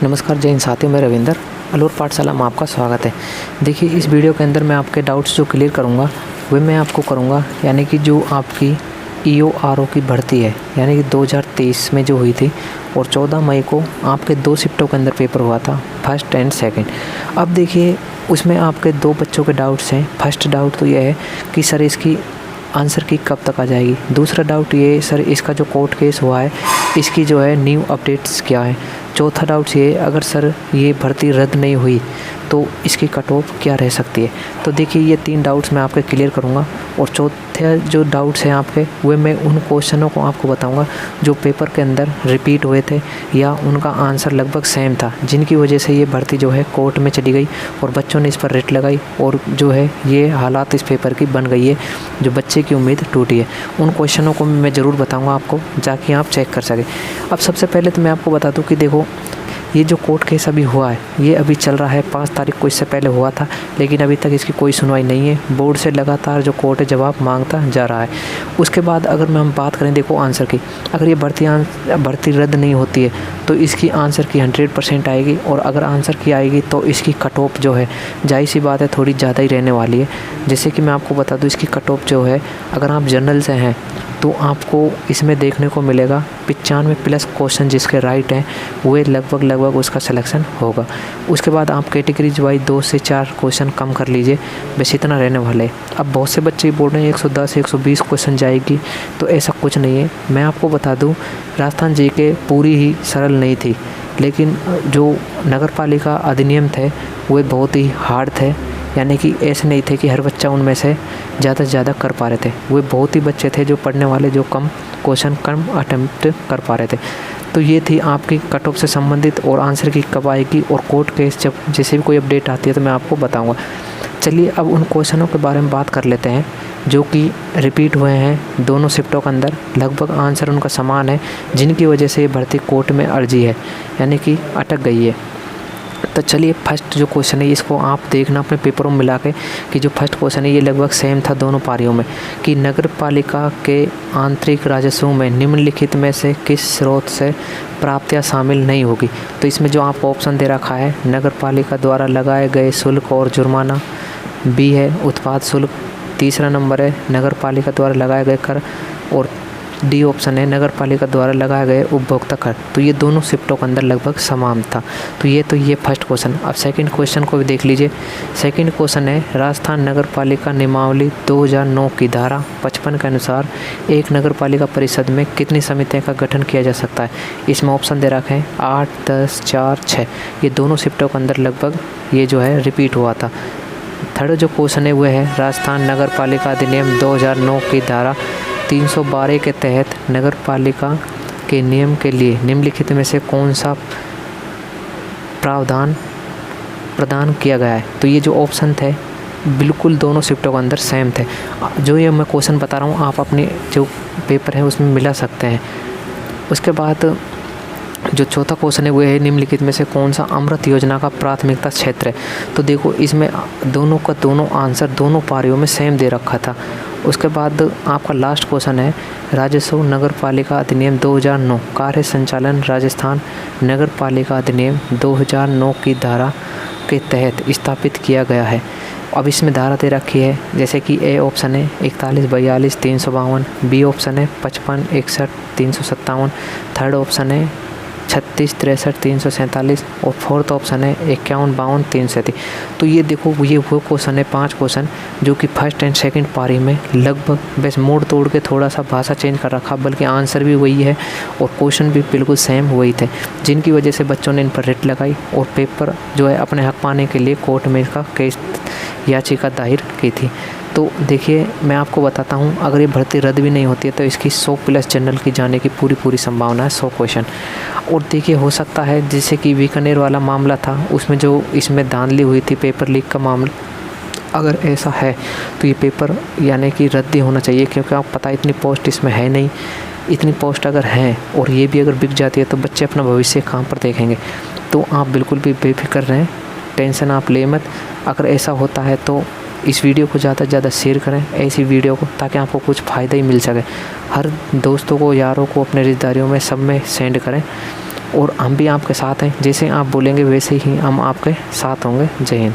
नमस्कार जय हिंद साथियों, मैं रविंदर अलूर पाठशाला में आपका स्वागत है। देखिए, इस वीडियो के अंदर मैं आपके डाउट्स जो क्लियर करूंगा वे मैं आपको करूंगा, यानी कि जो आपकी EORO की भर्ती है, यानी कि 2023 में जो हुई थी और 14 मई को आपके 2 शिफ्टों के अंदर पेपर हुआ था, फर्स्ट एंड सेकंड। अब देखिए, उसमें आपके 2 बच्चों के डाउट्स हैं। फर्स्ट डाउट तो यह है कि सर इसकी आंसर की कब तक आ जाएगी। दूसरा डाउट ये है सर इसका जो कोर्ट केस हुआ है इसकी जो है न्यू अपडेट्स क्या है। चौथा डाउट ये है अगर सर ये भर्ती रद्द नहीं हुई तो इसकी कट ऑफ क्या रह सकती है। तो देखिए, ये 3 डाउट्स मैं आपके क्लियर करूँगा और चौथे जो डाउट्स हैं आपके वे मैं उन क्वेश्चनों को आपको बताऊँगा जो पेपर के अंदर रिपीट हुए थे या उनका आंसर लगभग सेम था, जिनकी वजह से ये भर्ती जो है कोर्ट में चली गई और बच्चों ने इस पर रिट लगाई और जो है ये हालात इस पेपर की बन गई है, जो बच्चे की उम्मीद टूटी है। उन क्वेश्चनों को मैं ज़रूर बताऊँगा आपको, जाके आप चेक कर सकें। अब सबसे पहले तो मैं आपको बता दूँ कि देखो, ये जो कोर्ट केस अभी हुआ है ये अभी चल रहा है। 5 तारीख को इससे पहले हुआ था, लेकिन अभी तक इसकी कोई सुनवाई नहीं है। बोर्ड से लगातार जो कोर्ट है जवाब मांगता जा रहा है। उसके बाद अगर हम बात करें देखो आंसर की, अगर ये भर्ती रद्द नहीं होती है तो इसकी आंसर की 100% आएगी, और अगर आंसर की आएगी तो इसकी कट ऑफ जो है जाहिर सी बात है थोड़ी ज़्यादा ही रहने वाली है। जैसे कि मैं आपको बता दूँ, इसकी कट ऑफ जो है अगर आप जनरल से हैं तो आपको इसमें देखने को मिलेगा 95+ क्वेश्चन जिसके राइट हैं वे लगभग उसका सिलेक्शन होगा। उसके बाद आप कैटेगरीज वाइज 2 से 4 क्वेश्चन कम कर लीजिए, बस इतना रहने वाले हैं। अब बहुत से बच्चे बोल रहे हैं 110 120 क्वेश्चन जाएगी, तो ऐसा कुछ नहीं है। मैं आपको बता दूं, राजस्थान जीके पूरी ही सरल नहीं थी, लेकिन जो नगर पालिका अधिनियम थे वे बहुत ही हार्ड थे, यानी कि ऐसे नहीं थे कि हर बच्चा उनमें से ज़्यादा से ज़्यादा कर पा रहे थे। वे बहुत ही बच्चे थे जो पढ़ने वाले, जो कम क्वेश्चन कम अटेम्प्ट कर पा रहे थे। तो ये थी आपकी कट ऑफ से संबंधित, और आंसर की कब आएगी और कोर्ट केस जब जैसे भी कोई अपडेट आती है तो मैं आपको बताऊंगा। चलिए अब उन क्वेश्चनों के बारे में बात कर लेते हैं जो कि रिपीट हुए हैं दोनों शिफ्टों के अंदर, लगभग आंसर उनका समान है, जिनकी वजह से ये भर्ती कोर्ट में अर्जी है, यानी कि अटक गई है। तो चलिए, फर्स्ट जो क्वेश्चन है इसको आप देखना अपने पेपरों में मिला के कि जो फर्स्ट क्वेश्चन है ये लगभग सेम था दोनों पारियों में, कि नगर पालिका के आंतरिक राजस्व में निम्नलिखित में से किस स्रोत से प्राप्तियां शामिल नहीं होगी। तो इसमें जो आपको ऑप्शन दे रखा है, नगर पालिका द्वारा लगाए गए शुल्क और जुर्माना, बी है उत्पाद शुल्क, तीसरा नंबर है नगर पालिका द्वारा लगाए गए कर, और डी ऑप्शन है नगर पालिका द्वारा लगाए गए उपभोक्ता कर। तो ये दोनों शिफ्टों के अंदर लगभग समान था। तो ये फर्स्ट क्वेश्चन। अब सेकंड क्वेश्चन को भी देख लीजिए। सेकंड क्वेश्चन है, राजस्थान नगर पालिका नियमावली 2009 की धारा 55 के अनुसार एक नगर पालिका परिषद में कितनी समितियों का गठन किया जा सकता है। इसमें ऑप्शन दे रखे हैं 8, 10, 4, 6। ये दोनों शिफ्टों के अंदर लगभग ये जो है रिपीट हुआ था। थर्ड जो क्वेश्चन है वह है, राजस्थान नगर पालिका अधिनियम 2009 की धारा 312 के तहत नगर पालिका के नियम के लिए निम्नलिखित में से कौन सा प्रावधान प्रदान किया गया है। तो ये जो ऑप्शन थे बिल्कुल दोनों शिफ्टों के अंदर सेम थे। जो ये मैं क्वेश्चन बता रहा हूँ आप अपने जो पेपर है उसमें मिला सकते हैं। उसके बाद जो चौथा क्वेश्चन है वो है, निम्नलिखित में से कौन सा अमृत योजना का प्राथमिकता क्षेत्र है। तो देखो, इसमें दोनों का दोनों आंसर दोनों पारियों में सेम दे रखा था। उसके बाद आपका लास्ट क्वेश्चन है, राजस्व नगर पालिका अधिनियम 2009 कार्य संचालन राजस्थान नगर पालिका अधिनियम 2009 की धारा के तहत स्थापित किया गया है। अब इसमें धारा दे रखी है, जैसे कि ए ऑप्शन है 41, 42, 352, बी ऑप्शन है 55, 61, 357, थर्ड ऑप्शन है 36, 63, 347, और फोर्थ ऑप्शन है 51, 52, 337। तो ये देखो, ये वो क्वेश्चन है 5 क्वेश्चन जो कि फर्स्ट एंड सेकंड पारी में लगभग बस मोड़ तोड़ के थोड़ा सा भाषा चेंज कर रखा, बल्कि आंसर भी वही है और क्वेश्चन भी बिल्कुल सेम वही थे, जिनकी वजह से बच्चों ने इन पर रिट लगाई और पेपर जो है अपने हक पाने के लिए कोर्ट में इसका केस याचिका दायर की थी। तो देखिए, मैं आपको बताता हूँ, अगर ये भर्ती रद्द भी नहीं होती है तो इसकी 100+ जनरल की जाने की पूरी संभावना है, 100 क्वेश्चन। और देखिए, हो सकता है जैसे कि बीकानेर वाला मामला था, उसमें जो इसमें धांधली हुई थी पेपर लीक का मामला, अगर ऐसा है तो ये पेपर यानी कि रद्द ही होना चाहिए, क्योंकि आपको पता है इतनी पोस्ट इसमें है नहीं। इतनी पोस्ट अगर हैं और ये भी अगर बिक जाती है तो बच्चे अपना भविष्य कहाँ पर देखेंगे। तो आप बिल्कुल भी बेफिक्र रहें, टेंशन आप ले मत। अगर ऐसा होता है तो इस वीडियो को ज़्यादा से ज़्यादा शेयर करें, ऐसी वीडियो को, ताकि आपको कुछ फ़ायदा ही मिल सके। हर दोस्तों को, यारों को, अपने रिश्तेदारों में सब में सेंड करें। और हम भी आपके साथ हैं। जैसे आप बोलेंगे वैसे ही हम आपके साथ होंगे। जय हिंद।